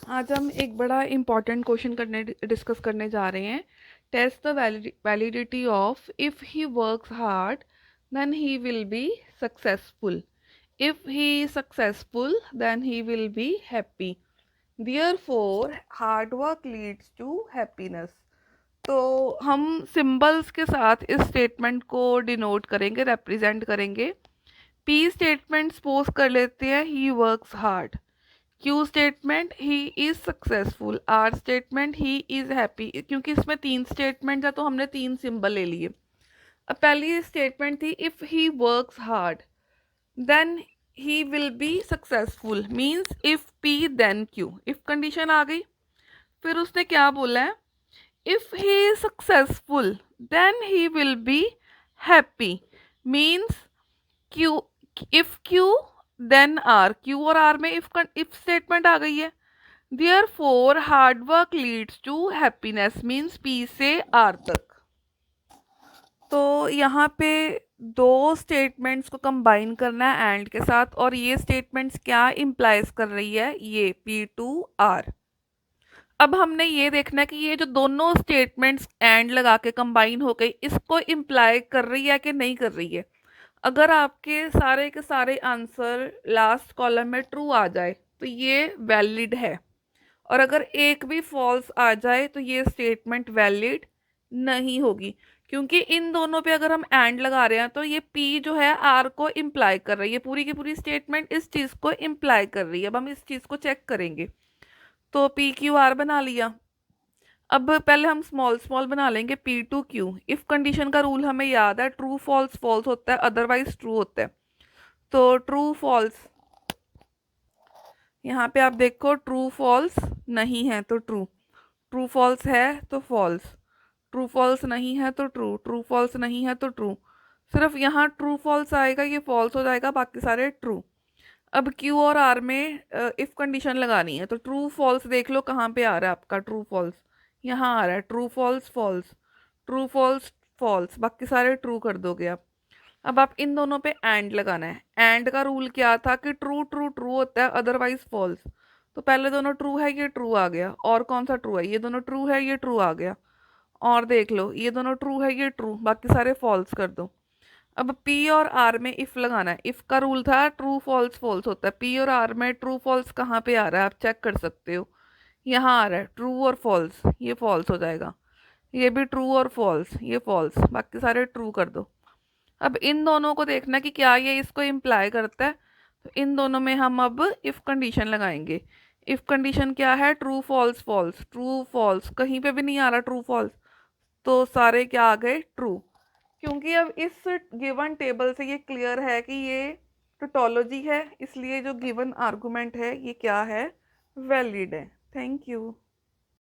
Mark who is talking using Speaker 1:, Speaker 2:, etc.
Speaker 1: आज हम एक बड़ा इम्पॉर्टेंट क्वेश्चन डिस्कस करने जा रहे हैं। Test the validity of if he works hard then he will be successful. If he successful then he will be happy. Therefore hard work leads to happiness. तो हम सिंबल्स के साथ इस statement को डिनोट करेंगे, रिप्रेजेंट करेंगे। P statement suppose कर लेते हैं he works hard. Q statement he is successful. R statement he is happy. क्योंकि इसमें 3 स्टेटमेंट है तो हमने 3 सिंबल ले लिए। अब पहली स्टेटमेंट थी if he works hard then he will be successful, means if P then Q. If condition आ गई। फिर उसने क्या बोला है, if he is successful then he will be happy, means Q. If Q then R, Q और R में if statement आ गई है। Therefore hard work leads to happiness, means P से आर तक। तो यहाँ पे दो स्टेटमेंट्स को कंबाइन करना है एंड के साथ, और ये स्टेटमेंट्स क्या इम्प्लाइज कर रही है, ये पी टू आर। अब हमने ये देखना है कि ये जो दोनों स्टेटमेंट्स एंड लगा के कंबाइन हो गई, इसको इम्प्लाई कर रही है कि नहीं कर रही है। अगर आपके सारे के सारे आंसर लास्ट कॉलम में ट्रू आ जाए तो ये वैलिड है, और अगर एक भी फॉल्स आ जाए तो ये स्टेटमेंट वैलिड नहीं होगी। क्योंकि इन दोनों पे अगर हम एंड लगा रहे हैं तो ये पी जो है आर को इम्प्लाई कर रही है, पूरी की पूरी स्टेटमेंट इस चीज़ को इम्प्लाई कर रही है। अब हम इस चीज़ को चेक करेंगे। तो पी क्यू आर बना लिया। अब पहले हम स्मॉल स्मॉल बना लेंगे P to Q. If condition का रूल हमें याद है, ट्रू फॉल्स फॉल्स होता है, अदरवाइज ट्रू होता है। तो ट्रू फॉल्स, यहाँ पे आप देखो ट्रू फॉल्स नहीं है तो ट्रू, ट्रू फॉल्स है तो फॉल्स, ट्रू फॉल्स नहीं है तो ट्रू, ट्रू फॉल्स नहीं है तो ट्रू। सिर्फ यहाँ ट्रू फॉल्स आएगा, ये फॉल्स हो जाएगा, बाकी सारे ट्रू। अब क्यू और आर में इफ कंडीशन लगानी है तो ट्रू फॉल्स देख लो कहाँ पे आ रहा है आपका ट्रू फॉल्स, यहाँ आ रहा है true false false, true false false, बाकी सारे ट्रू कर दोगे आप। अब आप इन दोनों पे एंड लगाना है। एंड का रूल क्या था कि ट्रू ट्रू ट्रू होता है, अदरवाइज फॉल्स। तो पहले दोनों ट्रू है, ये ट्रू आ गया। और कौन सा ट्रू है, ये दोनों ट्रू है, ये ट्रू आ गया। और देख लो ये दोनों ट्रू है, ये ट्रू, बाकी सारे फॉल्स कर दो। अब पी और आर में इफ लगाना है। इफ का रूल था ट्रू फॉल्स फॉल्स होता है। पी और आर में ट्रू फॉल्स कहाँ पे आ रहा है आप चेक कर सकते हो, यहाँ आ रहा है ट्रू और फॉल्स, ये फॉल्स हो जाएगा। ये भी ट्रू और फॉल्स, ये फॉल्स, बाकी सारे ट्रू कर दो। अब इन दोनों को देखना कि क्या ये इसको इम्प्लाई करता है। तो इन दोनों में हम अब इफ कंडीशन लगाएंगे। इफ कंडीशन क्या है, true false false, true false, कहीं पे भी नहीं आ रहा ट्रू फॉल्स, तो सारे क्या आ गए ट्रू। क्योंकि अब इस गिवन टेबल से ये क्लियर है कि ये टोटोलॉजी है, इसलिए जो गिवन आर्गुमेंट है ये क्या है, वैलिड है। Thank you.